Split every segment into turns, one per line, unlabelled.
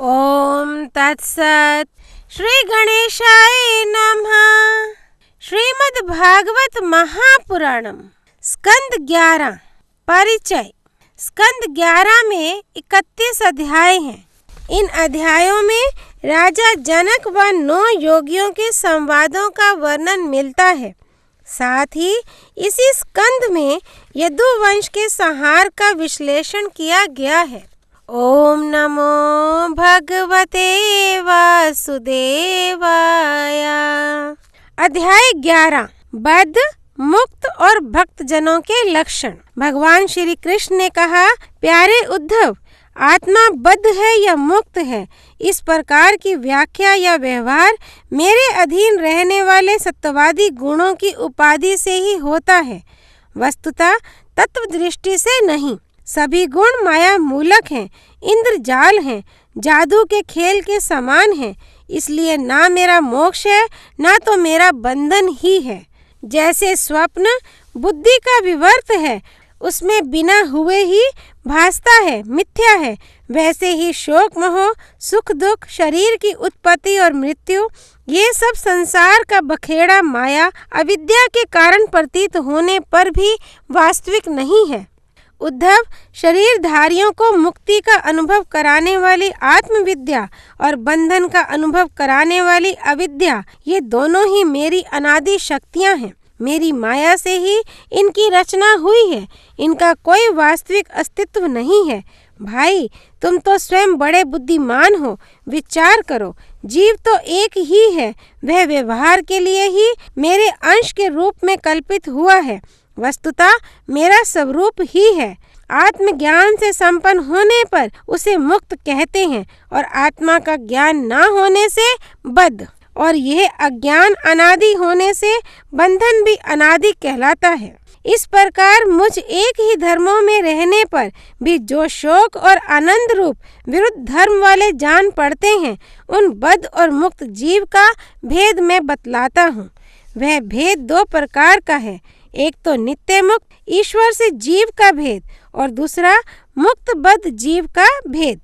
ओम तत्सत। श्री गणेशाय नमः। श्रीमद् भागवत महापुराणम स्कंद 11। परिचय। स्कंद 11 में 31 अध्याय हैं। इन अध्यायों में राजा जनक व 9 योगियों के संवादों का वर्णन मिलता है। साथ ही इसी स्कंद में यदुवंश के संहार का विश्लेषण किया गया है। ओम नमो भगवते वासुदेवाय। अध्याय 11। बद्ध, मुक्त और भक्त जनों के लक्षण। भगवान श्री कृष्ण ने कहा, प्यारे उद्धव, आत्मा बद्ध है या मुक्त है, इस प्रकार की व्याख्या या व्यवहार मेरे अधीन रहने वाले सत्यवादी गुणों की उपाधि से ही होता है, वस्तुतः तत्व दृष्टि से नहीं। सभी गुण माया मूलक हैं, इंद्रजाल हैं, जादू के खेल के समान हैं। इसलिए ना मेरा मोक्ष है, ना तो मेरा बंधन ही है। जैसे स्वप्न बुद्धि का विवर्त है, उसमें बिना हुए ही भासता है, मिथ्या है, वैसे ही शोक मोह, सुख दुख, शरीर की उत्पत्ति और मृत्यु, ये सब संसार का बखेड़ा माया अविद्या के कारण प्रतीत होने पर भी वास्तविक नहीं है। उद्धव, शरीरधारियों को मुक्ति का अनुभव कराने वाली आत्मविद्या और बंधन का अनुभव कराने वाली अविद्या, ये दोनों ही मेरी अनादि शक्तियां हैं। मेरी माया से ही इनकी रचना हुई है, इनका कोई वास्तविक अस्तित्व नहीं है। भाई, तुम तो स्वयं बड़े बुद्धिमान हो, विचार करो। जीव तो एक ही है, वह व्यवहार के लिए ही मेरे अंश के रूप में कल्पित हुआ है, वस्तुतः मेरा स्वरूप ही है। आत्मज्ञान से संपन्न होने पर उसे मुक्त कहते हैं और आत्मा का ज्ञान न होने से बद्ध, और यह अज्ञान अनादि होने से बंधन भी अनादि कहलाता है। इस प्रकार मुझ एक ही धर्मों में रहने पर भी जो शोक और आनंद रूप विरुद्ध धर्म वाले जान पड़ते हैं, उन बद्ध और मुक्त जीव का भेद मैं बतलाता हूँ। वह भेद 2 प्रकार का है। एक तो नित्य मुक्त ईश्वर से जीव का भेद और दूसरा मुक्त बद्ध जीव का भेद।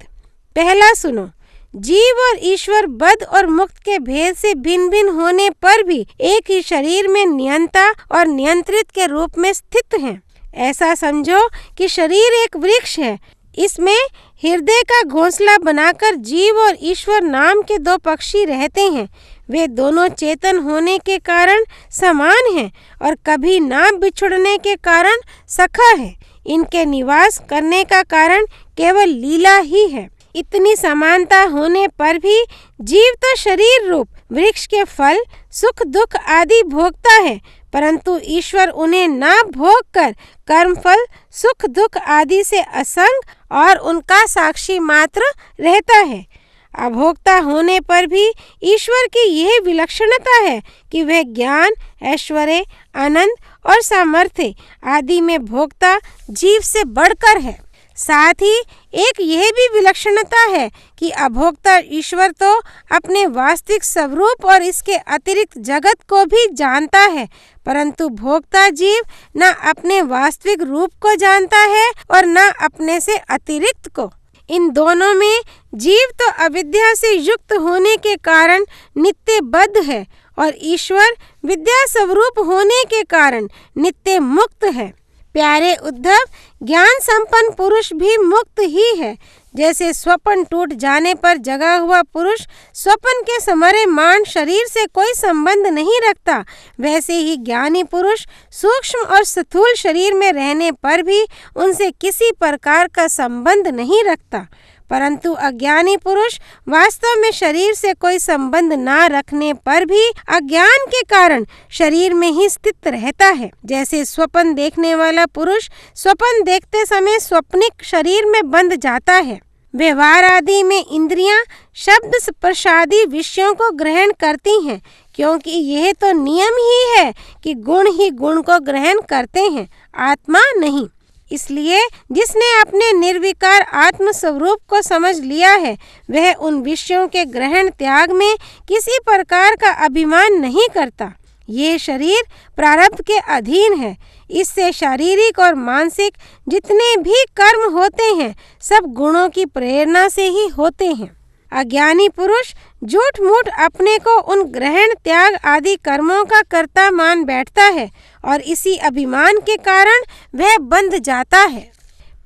पहला सुनो। जीव और ईश्वर बद्ध और मुक्त के भेद से भिन्न भिन्न होने पर भी एक ही शरीर में नियंता और नियंत्रित के रूप में स्थित हैं। ऐसा समझो कि शरीर एक वृक्ष है, इसमें हृदय का घोंसला बनाकर जीव और ईश्वर नाम के 2 पक्षी रहते हैं। वे दोनों चेतन होने के कारण समान हैं और कभी ना बिछुड़ने के कारण सखा है। इनके निवास करने का कारण केवल लीला ही है। इतनी समानता होने पर भी जीव तो शरीर रूप वृक्ष के फल, सुख दुख आदि भोगता है, परंतु ईश्वर उन्हें ना भोग कर कर्म फल, सुख दुख आदि से असंग और उनका साक्षी मात्र रहता है। अभोक्ता होने पर भी ईश्वर की यह विलक्षणता है कि वह ज्ञान, ऐश्वर्य, आनंद और सामर्थ्य आदि में भोक्ता जीव से बढ़कर है। साथ ही एक यह भी विलक्षणता है कि अभोक्ता ईश्वर तो अपने वास्तविक स्वरूप और इसके अतिरिक्त जगत को भी जानता है, परंतु भोक्ता जीव न अपने वास्तविक रूप को जानता है और न अपने से अतिरिक्त को। इन दोनों में जीव तो अविद्या से युक्त होने के कारण नित्य बद्ध है और ईश्वर विद्या स्वरूप होने के कारण नित्य मुक्त है। प्यारे उद्धव, ज्ञान संपन्न पुरुष भी मुक्त ही है। जैसे स्वप्न टूट जाने पर जगा हुआ पुरुष स्वप्न के स्मरणीय शरीर से कोई संबंध नहीं रखता, वैसे ही ज्ञानी पुरुष सूक्ष्म और स्थूल शरीर में रहने पर भी उनसे किसी प्रकार का संबंध नहीं रखता, परंतु अज्ञानी पुरुष वास्तव में शरीर से कोई संबंध ना रखने पर भी अज्ञान के कारण शरीर में ही स्थित रहता है। जैसे स्वप्न देखने वाला पुरुष स्वप्न देखते समय स्वप्निक शरीर में बंध जाता है। व्यवहार आदि में इंद्रियां शब्द स्पर्शादि विषयों को ग्रहण करती हैं, क्योंकि यह तो नियम ही है कि गुण ही गुण को ग्रहण करते हैं, आत्मा नहीं। इसलिए जिसने अपने निर्विकार आत्म स्वरूप को समझ लिया है, वह उन विषयों के ग्रहण त्याग में किसी प्रकार का अभिमान नहीं करता। ये शरीर प्रारब्ध के अधीन है, इससे शारीरिक और मानसिक जितने भी कर्म होते हैं सब गुणों की प्रेरणा से ही होते हैं। अज्ञानी पुरुष झूठ मूठ अपने को उन ग्रहण त्याग आदि कर्मों का कर्ता मान बैठता है और इसी अभिमान के कारण वह बंध जाता है।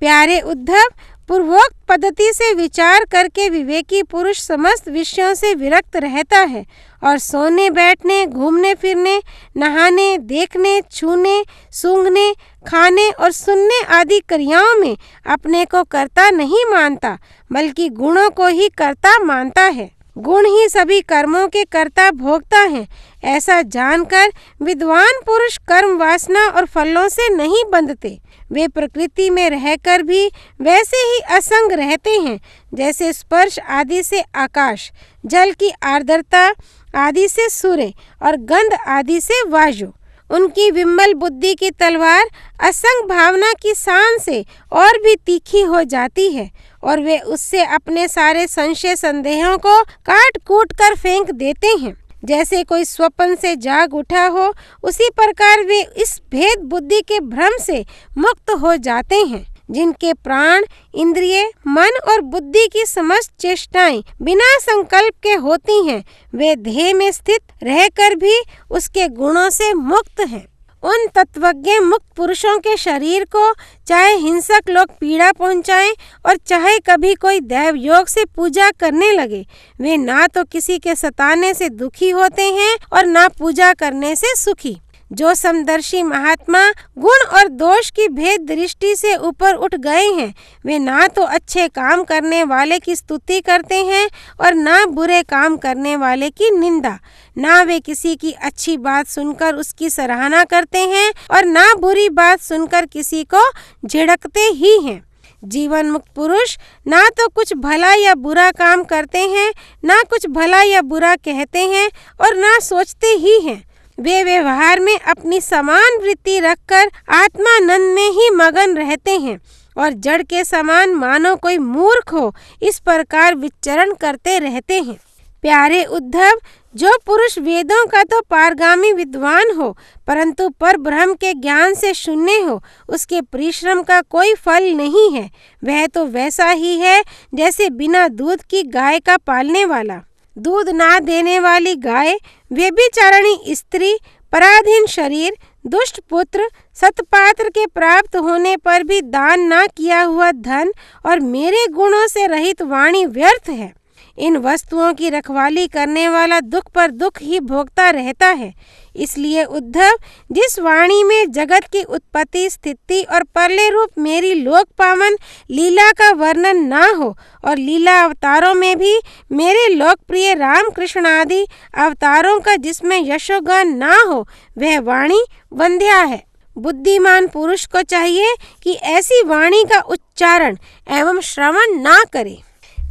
प्यारे उद्धव, पूर्वोक्त पद्धति से विचार करके विवेकी पुरुष समस्त विषयों से विरक्त रहता है और सोने बैठने, घूमने फिरने, नहाने, देखने, छूने, सूंघने, खाने और सुनने आदि क्रियाओं में अपने को कर्ता नहीं मानता, बल्कि गुणों को ही कर्ता मानता है। गुण ही सभी कर्मों के कर्ता भोगता है। ऐसा जानकर विद्वान पुरुष कर्म वासना और फलों से नहीं बंधते। वे प्रकृति में रहकर भी वैसे ही असंग रहते हैं जैसे स्पर्श आदि से आकाश, जल की आर्द्रता आदि से सूर्य और गंध आदि से वायु। उनकी विमल बुद्धि की तलवार असंग भावना की शान से और भी तीखी हो जाती है और वे उससे अपने सारे संशय संदेहों को काट कूट कर फेंक देते हैं। जैसे कोई स्वप्न से जाग उठा हो, उसी प्रकार वे इस भेद बुद्धि के भ्रम से मुक्त हो जाते हैं। जिनके प्राण, इंद्रिय, मन और बुद्धि की समस्त चेष्टाएं बिना संकल्प के होती हैं, वे देह में स्थित रहकर भी उसके गुणों से मुक्त हैं। उन तत्वज्ञ मुक्त पुरुषों के शरीर को चाहे हिंसक लोग पीड़ा पहुंचाएं और चाहे कभी कोई दैव योग से पूजा करने लगे, वे ना तो किसी के सताने से दुखी होते हैं और ना पूजा करने से सुखी। जो समदर्शी महात्मा गुण और दोष की भेद दृष्टि से ऊपर उठ गए हैं, वे ना तो अच्छे काम करने वाले की स्तुति करते हैं और ना बुरे काम करने वाले की निंदा। ना वे किसी की अच्छी बात सुनकर उसकी सराहना करते हैं और ना बुरी बात सुनकर किसी को झिड़कते ही हैं। जीवन मुक्त पुरुष ना तो कुछ भला या बुरा काम करते हैं, ना कुछ भला या बुरा कहते हैं और ना सोचते ही हैं। वे व्यवहार में अपनी समान वृत्ति रखकर आत्मानंद में ही मगन रहते हैं और जड़ के समान मानो कोई मूर्ख हो, इस प्रकार विचरण करते रहते हैं। प्यारे उद्धव, जो पुरुष वेदों का तो पारगामी विद्वान हो परंतु पर ब्रह्म के ज्ञान से शून्य हो, उसके परिश्रम का कोई फल नहीं है। वह तो वैसा ही है जैसे बिना दूध की गाय का पालने वाला। दूध ना देने वाली गाय, व्यभिचारिणी स्त्री, पराधीन शरीर, दुष्ट पुत्र, सतपात्र के प्राप्त होने पर भी दान ना किया हुआ धन और मेरे गुणों से रहित वाणी व्यर्थ है। इन वस्तुओं की रखवाली करने वाला दुख पर दुख ही भोगता रहता है। इसलिए उद्धव, जिस वाणी में जगत की उत्पत्ति, स्थिति और परले रूप मेरी लोक पावन लीला का वर्णन ना हो और लीला अवतारों में भी मेरे लोकप्रिय राम कृष्ण आदि अवतारों का जिसमें यशोगान ना हो, वह वाणी वंध्या है। बुद्धिमान पुरुष को चाहिए कि ऐसी वाणी का उच्चारण एवं श्रवण ना करे।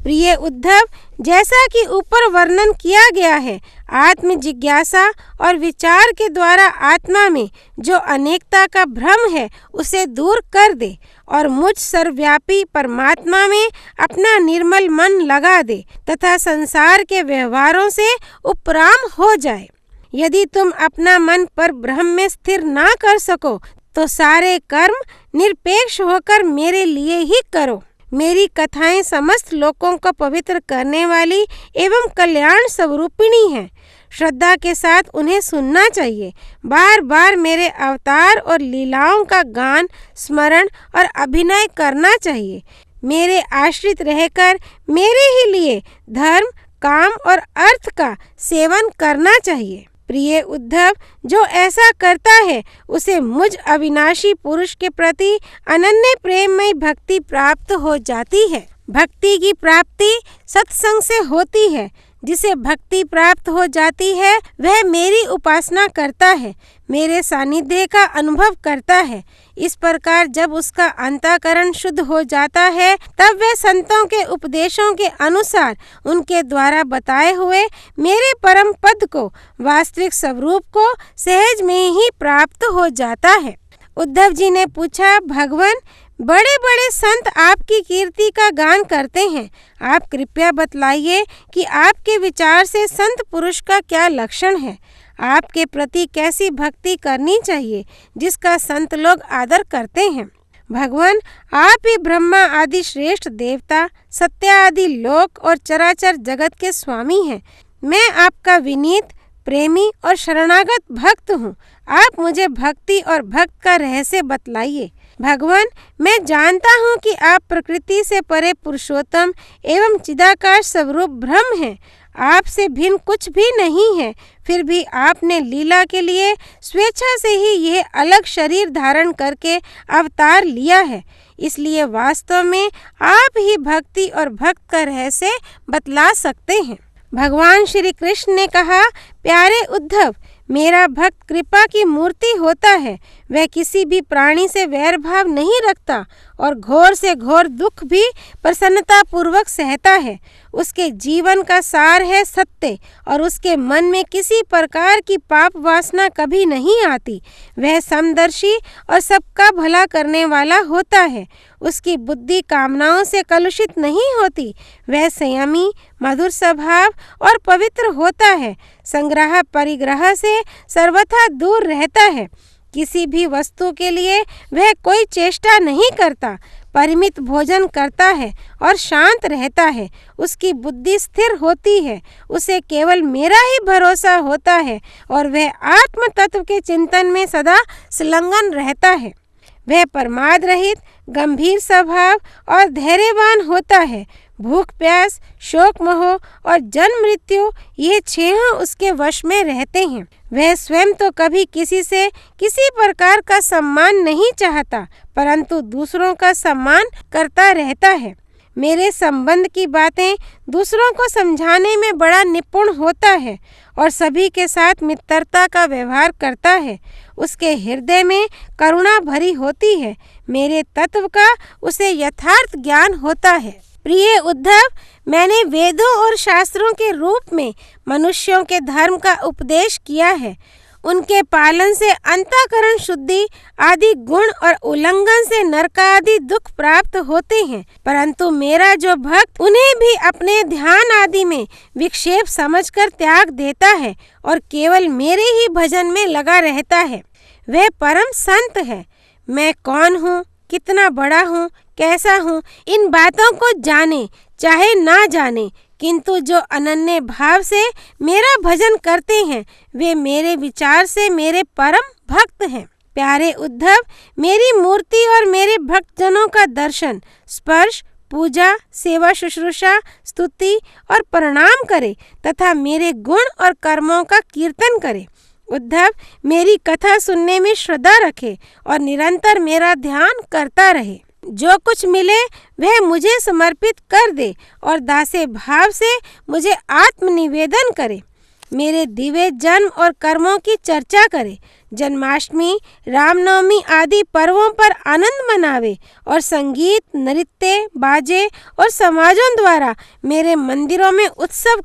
प्रिय उद्धव, जैसा कि ऊपर वर्णन किया गया है, आत्म जिज्ञासा और विचार के द्वारा आत्मा में जो अनेकता का भ्रम है उसे दूर कर दे और मुझ सर्वव्यापी परमात्मा में अपना निर्मल मन लगा दे तथा संसार के व्यवहारों से उपराम हो जाए। यदि तुम अपना मन पर ब्रह्म में स्थिर ना कर सको तो सारे कर्म निरपेक्ष होकर मेरे लिए ही करो। मेरी कथाएं समस्त लोगों को पवित्र करने वाली एवं कल्याण स्वरूपिणी हैं। श्रद्धा के साथ उन्हें सुनना चाहिए। बार बार मेरे अवतार और लीलाओं का गान, स्मरण और अभिनय करना चाहिए। मेरे आश्रित रहकर मेरे ही लिए धर्म, काम और अर्थ का सेवन करना चाहिए। प्रिय उद्धव, जो ऐसा करता है उसे मुझ अविनाशी पुरुष के प्रति अनन्य प्रेममय भक्ति प्राप्त हो जाती है। भक्ति की प्राप्ति सत्संग से होती है। जिसे भक्ति प्राप्त हो जाती है वह मेरी उपासना करता है, मेरे सानिध्य का अनुभव करता है। इस प्रकार जब उसका अंतःकरण शुद्ध हो जाता है तब वह संतों के उपदेशों के अनुसार उनके द्वारा बताए हुए मेरे परम पद को, वास्तविक स्वरूप को सहज में ही प्राप्त हो जाता है। उद्धव जी ने पूछा, भगवान, बड़े बड़े संत आपकी कीर्ति का गान करते हैं। आप कृपया बतलाइए कि आपके विचार से संत पुरुष का क्या लक्षण है। आपके प्रति कैसी भक्ति करनी चाहिए जिसका संत लोग आदर करते हैं। भगवान, आप ही ब्रह्मा आदि श्रेष्ठ देवता, सत्य आदि लोक और चराचर जगत के स्वामी हैं। मैं आपका विनीत, प्रेमी और शरणागत भक्त हूँ। आप मुझे भक्ति और भक्त का रहस्य बतलाइए। भगवान, मैं जानता हूँ कि आप प्रकृति से परे पुरुषोत्तम एवं चिदाकाश स्वरूप ब्रह्म हैं। आपसे भिन्न कुछ भी नहीं है। फिर भी आपने लीला के लिए स्वेच्छा से ही यह अलग शरीर धारण करके अवतार लिया है। इसलिए वास्तव में आप ही भक्ति और भक्त का रहस्य बतला सकते हैं। भगवान श्री कृष्ण ने कहा, प्यारे उद्धव, मेरा भक्त कृपा की मूर्ति होता है। वह किसी भी प्राणी से वैर भाव नहीं रखता और घोर से घोर दुख भी प्रसन्नता पूर्वक सहता है। उसके जीवन का सार है सत्य और उसके मन में किसी प्रकार की पाप वासना कभी नहीं आती। वह समदर्शी और सबका भला करने वाला होता है। उसकी बुद्धि कामनाओं से कलुषित नहीं होती। वह संयमी, मधुर स्वभाव और पवित्र होता है। संग्रह परिग्रह से सर्वथा दूर रहता है। किसी भी वस्तु के लिए वह कोई चेष्टा नहीं करता। परिमित भोजन करता है और शांत रहता है। उसकी बुद्धि स्थिर होती है। उसे केवल मेरा ही भरोसा होता है और वह आत्म तत्व के चिंतन में सदा संलग्न रहता है। वह प्रमाद रहित, गंभीर स्वभाव और धैर्यवान होता है। भूख प्यास, शोक मोह और जन्म मृत्यु ये छह उसके वश में रहते हैं। वह स्वयं तो कभी किसी से किसी प्रकार का सम्मान नहीं चाहता, परंतु दूसरों का सम्मान करता रहता है। मेरे संबंध की बातें दूसरों को समझाने में बड़ा निपुण होता है और सभी के साथ मित्रता का व्यवहार करता है। उसके हृदय में करुणा भरी होती है। मेरे तत्व का उसे यथार्थ ज्ञान होता है। प्रिय उद्धव, मैंने वेदों और शास्त्रों के रूप में मनुष्यों के धर्म का उपदेश किया है। उनके पालन से अंतःकरण शुद्धि आदि गुण और उल्लंघन से नरक आदि दुख प्राप्त होते हैं, परंतु मेरा जो भक्त उन्हें भी अपने ध्यान आदि में विक्षेप समझकर त्याग देता है और केवल मेरे ही भजन में लगा रहता है, वह परम संत है। मैं कौन हूँ, कितना बड़ा हूँ, कैसा हूँ, इन बातों को जाने चाहे ना जाने, किंतु जो अनन्य भाव से मेरा भजन करते हैं वे मेरे विचार से मेरे परम भक्त हैं। प्यारे उद्धव, मेरी मूर्ति और मेरे भक्तजनों का दर्शन, स्पर्श, पूजा, सेवा, शुश्रूषा, स्तुति और प्रणाम करे तथा मेरे गुण और कर्मों का कीर्तन करे। उद्धव, मेरी कथा सुनने में श्रद्धा रखे और निरंतर मेरा ध्यान करता रहे। जो कुछ मिले वह मुझे समर्पित कर दे और दासे भाव से मुझे आत्मनिवेदन करे। मेरे दिव्य जन्म और कर्मों की चर्चा करे। जन्माष्टमी, रामनवमी आदि पर्वों पर आनंद मनावे और संगीत, नृत्य, बाजे और समाजों द्वारा मेरे मंदिरों में उत्सव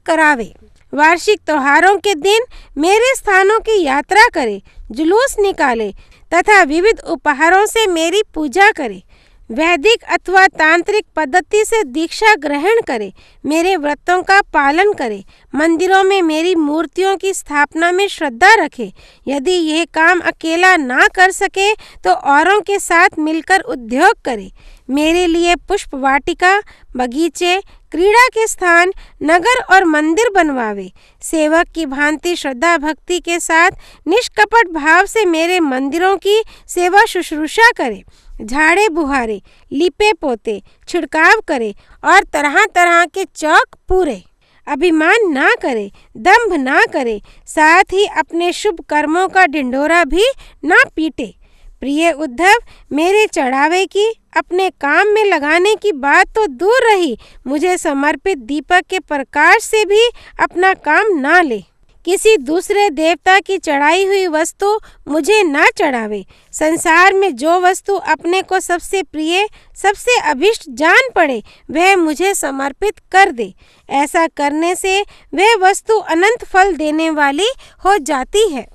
करावे। वार्षिक त्योहारों के दिन मेरे स्थानों की यात्रा करे, जुलूस निकाले तथा विविध उपहारों से मेरी पूजा करे। वैदिक अथवा तांत्रिक पद्धति से दीक्षा ग्रहण करे। मेरे व्रतों का पालन करे। मंदिरों में मेरी मूर्तियों की स्थापना में श्रद्धा रखे। यदि यह काम अकेला ना कर सके तो औरों के साथ मिलकर उद्योग करे। मेरे लिए पुष्प वाटिका, बगीचे, क्रीड़ा के स्थान, नगर और मंदिर बनवावे। सेवक की भांति श्रद्धा भक्ति के साथ निष्कपट भाव से मेरे मंदिरों की सेवा शुश्रूषा करे। झाड़े बुहारे, लिपे पोते, छिड़काव करे और तरह तरह के चौक पूरे। अभिमान ना करे, दंभ ना करे, साथ ही अपने शुभ कर्मों का ढिंढोरा भी ना पीटे। प्रिय उद्धव, मेरे चढ़ावे की, अपने काम में लगाने की बात तो दूर रही, मुझे समर्पित दीपक के प्रकाश से भी अपना काम ना ले। किसी दूसरे देवता की चढ़ाई हुई वस्तु मुझे ना चढ़ावे। संसार में जो वस्तु अपने को सबसे प्रिय, सबसे अभिष्ट जान पड़े वह मुझे समर्पित कर दे। ऐसा करने से वह वस्तु अनंत फल देने वाली हो जाती है।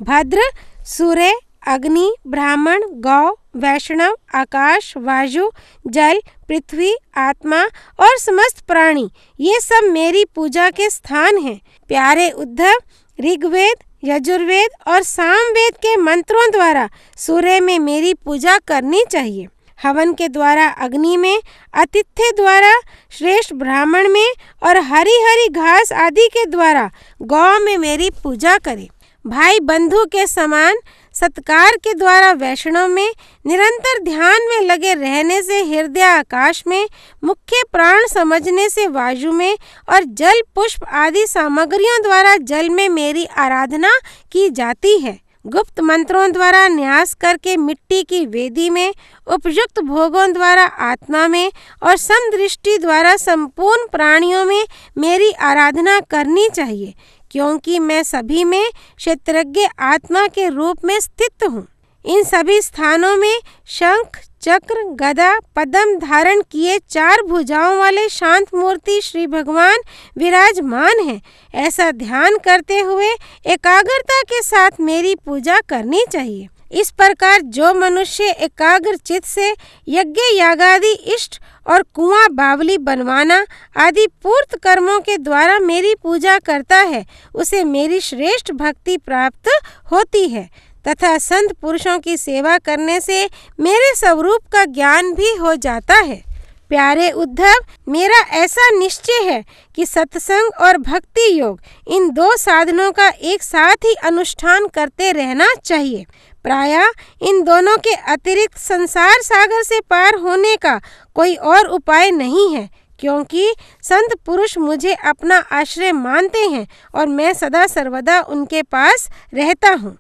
भद्र, सूर्य, अग्नि, ब्राह्मण, गौ, वैष्णव, आकाश, वायु, जल, पृथ्वी, आत्मा और समस्त प्राणी ये सब मेरी पूजा के स्थान हैं। प्यारे उद्धव, ऋग्वेद, यजुर्वेद और सामवेद के मंत्रों द्वारा सूर्य में मेरी पूजा करनी चाहिए। हवन के द्वारा अग्नि में, आतिथ्य द्वारा श्रेष्ठ ब्राह्मण में और हरी हरी घास आदि के द्वारा गौ में मेरी पूजा करें। भाई बंधु के समान सत्कार के द्वारा वैष्णव में, निरंतर ध्यान में लगे रहने से हृदय आकाश में, मुख्य प्राण समझने से वायु में और जल पुष्प आदि सामग्रियों द्वारा जल में मेरी आराधना की जाती है। गुप्त मंत्रों द्वारा न्यास करके मिट्टी की वेदी में, उपयुक्त भोगों द्वारा आत्मा में और समदृष्टि द्वारा संपूर्ण प्राणियों में मेरी आराधना करनी चाहिए, क्योंकि मैं सभी में क्षेत्रज्ञ आत्मा के रूप में स्थित हूँ। इन सभी स्थानों में शंख, चक्र, गदा, पद्म धारण किए 4 भुजाओं वाले शांत मूर्ति श्री भगवान विराजमान हैं। ऐसा ध्यान करते हुए एकाग्रता के साथ मेरी पूजा करनी चाहिए। इस प्रकार जो मनुष्य एकाग्र चित्त से यज्ञ यागादि इष्ट और कुआं बावली बनवाना आदि पूर्त कर्मों के द्वारा मेरी पूजा करता है, उसे मेरी श्रेष्ठ भक्ति प्राप्त होती है तथा संत पुरुषों की सेवा करने से मेरे स्वरूप का ज्ञान भी हो जाता है। प्यारे उद्धव, मेरा ऐसा निश्चय है कि सत्संग और भक्ति योग इन 2 साधनों का एक साथ ही अनुष्ठान करते रहना चाहिए। प्रायः इन दोनों के अतिरिक्त संसार सागर से पार होने का कोई और उपाय नहीं है, क्योंकि संत पुरुष मुझे अपना आश्रय मानते हैं और मैं सदा सर्वदा उनके पास रहता हूँ।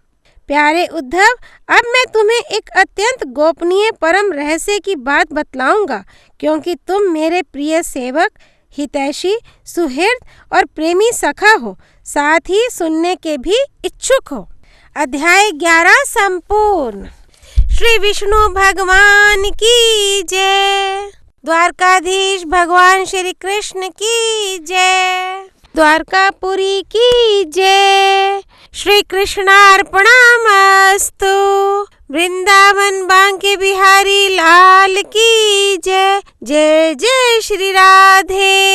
प्यारे उद्धव, अब मैं तुम्हें एक अत्यंत गोपनीय परम रहस्य की बात बतलाऊंगा, क्योंकि तुम मेरे प्रिय सेवक, हितैषी, सुहृद और प्रेमी सखा हो, साथ ही सुनने के भी इच्छुक हो। अध्याय 11 संपूर्ण। श्री विष्णु भगवान की जय। द्वारकाधीश भगवान श्री कृष्ण की जय। द्वारकापुरी की जय। श्री कृष्णार्पणमस्तु। वृंदावन बांके बिहारी लाल की जय। जय जय श्री राधे।